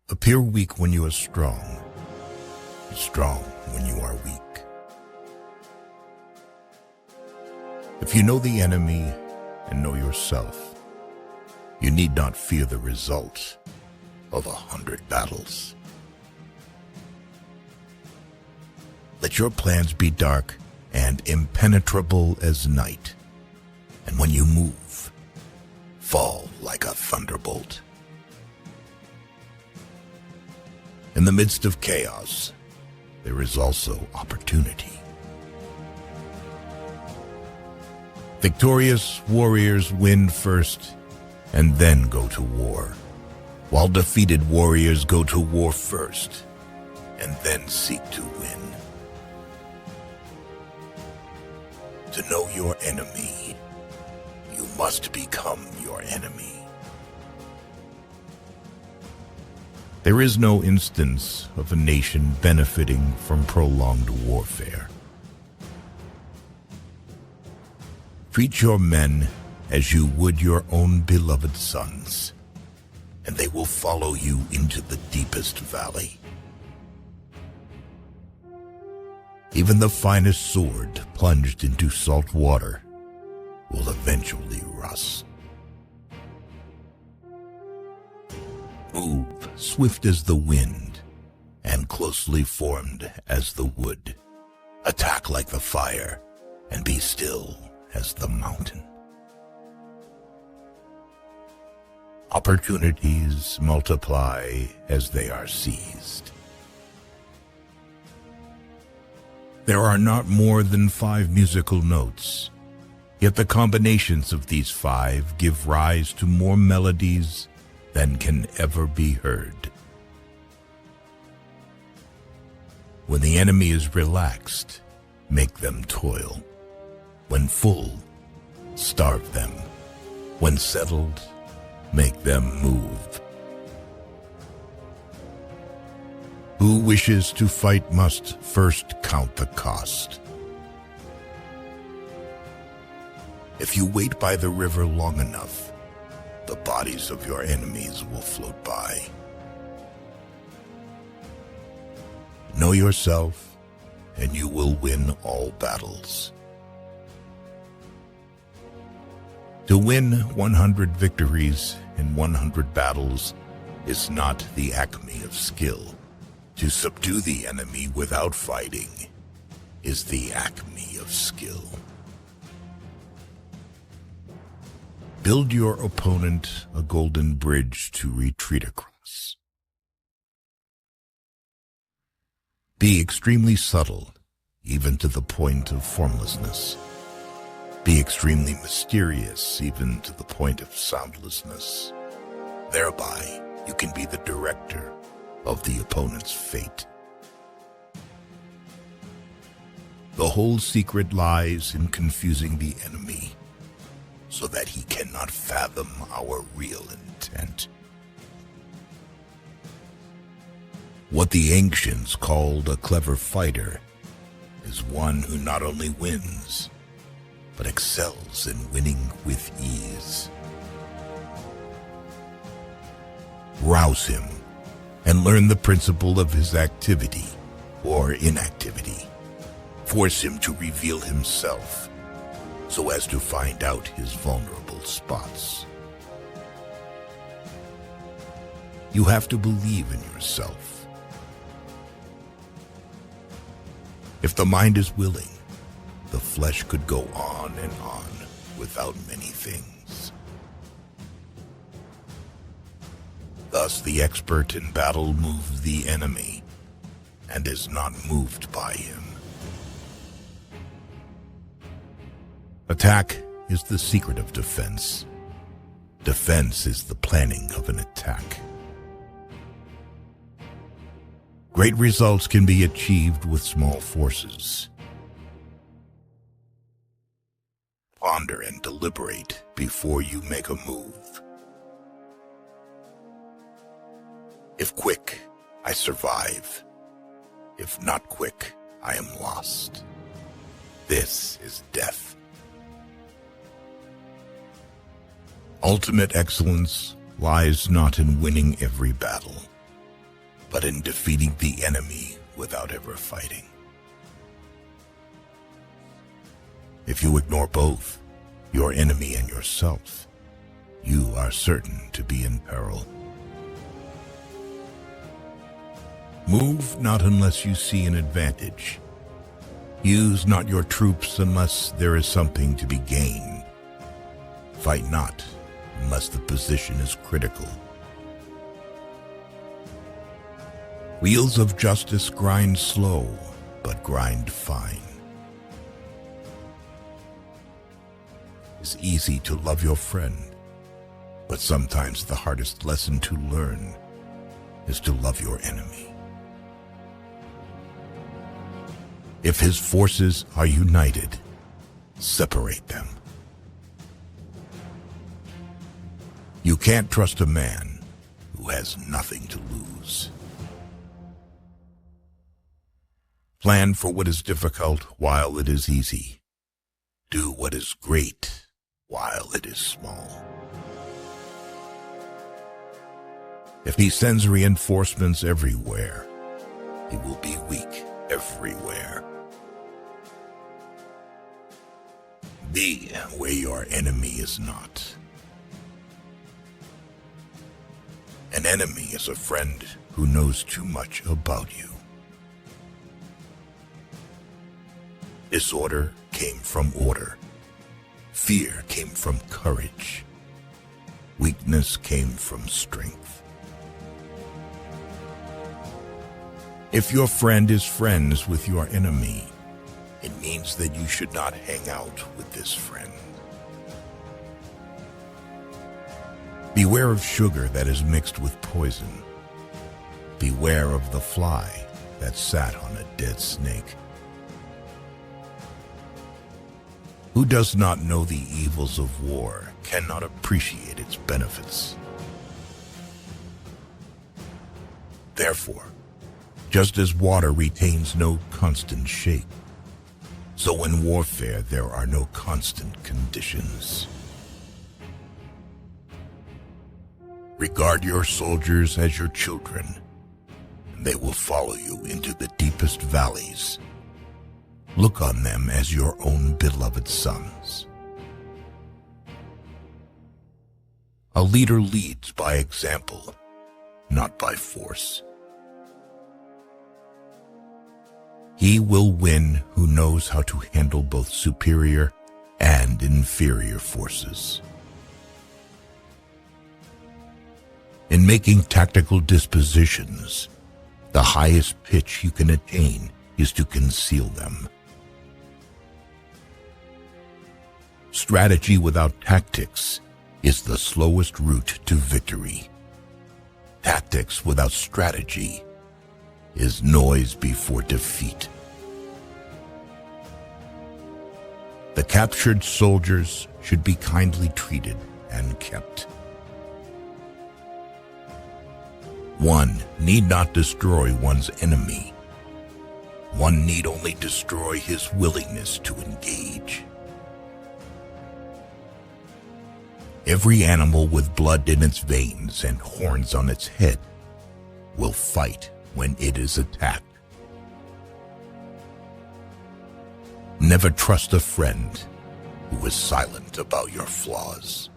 Appear weak when you are strong, and strong when you are weak. If you know the enemy and know yourself, you need not fear the result of 100 battles. Let your plans be dark and impenetrable as night, and when you move, fall like a thunderbolt. In the midst of chaos, there is also opportunity. Victorious warriors win first and then go to war, while defeated warriors go to war first and then seek to win. To know your enemy, you must become your enemy. There is no instance of a nation benefiting from prolonged warfare. Treat your men as you would your own beloved sons, and they will follow you into the deepest valley. Even the finest sword plunged into salt water will eventually rust. Move swift as the wind and closely formed as the wood. Attack like the fire and be still as the mountain. Opportunities multiply as they are seized. There are not more than 5 musical notes, yet the combinations of these 5 give rise to more melodies than can ever be heard. When the enemy is relaxed, make them toil. When full, starve them. When settled, make them move. Who wishes to fight must first count the cost. If you wait by the river long enough, the bodies of your enemies will float by. Know yourself, and you will win all battles. To win 100 victories in 100 battles is not the acme of skill. To subdue the enemy without fighting is the acme of skill. Build your opponent a golden bridge to retreat across. Be extremely subtle, even to the point of formlessness. Be extremely mysterious, even to the point of soundlessness. Thereby, you can be the director of the opponent's fate. The whole secret lies in confusing the enemy, so that he cannot fathom our real intent. What the ancients called a clever fighter is one who not only wins, but excels in winning with ease. Rouse him and learn the principle of his activity or inactivity. Force him to reveal himself so as to find out his vulnerable spots. You have to believe in yourself. If the mind is willing, the flesh could go on and on without many things. Thus, the expert in battle moves the enemy and is not moved by him. Attack is the secret of defense. Defense is the planning of an attack. Great results can be achieved with small forces. Ponder and deliberate before you make a move. If quick, I survive. If not quick, I am lost. This is death. Ultimate excellence lies not in winning every battle, but in defeating the enemy without ever fighting. If you ignore both, your enemy and yourself, you are certain to be in peril. Move not unless you see an advantage. Use not your troops unless there is something to be gained. Fight not unless the position is critical. Wheels of justice grind slow, but grind fine. It's easy to love your friend, but sometimes the hardest lesson to learn is to love your enemy. If his forces are united, separate them. You can't trust a man who has nothing to lose. Plan for what is difficult while it is easy. Do what is great while it is small. If he sends reinforcements everywhere, he will be weak everywhere. Be where your enemy is not. An enemy is a friend who knows too much about you. Disorder came from order. Fear came from courage. Weakness came from strength. If your friend is friends with your enemy, it means that you should not hang out with this friend. Beware of sugar that is mixed with poison. Beware of the fly that sat on a dead snake. Who does not know the evils of war cannot appreciate its benefits. Therefore, just as water retains no constant shape, so in warfare there are no constant conditions. Regard your soldiers as your children, and they will follow you into the deepest valleys. Look on them as your own beloved sons. A leader leads by example, not by force. He will win who knows how to handle both superior and inferior forces. In making tactical dispositions, the highest pitch you can attain is to conceal them. Strategy without tactics is the slowest route to victory. Tactics without strategy is noise before defeat. The captured soldiers should be kindly treated and kept. One need not destroy one's enemy. One need only destroy his willingness to engage. Every animal with blood in its veins and horns on its head will fight when it is attacked. Never trust a friend who is silent about your flaws.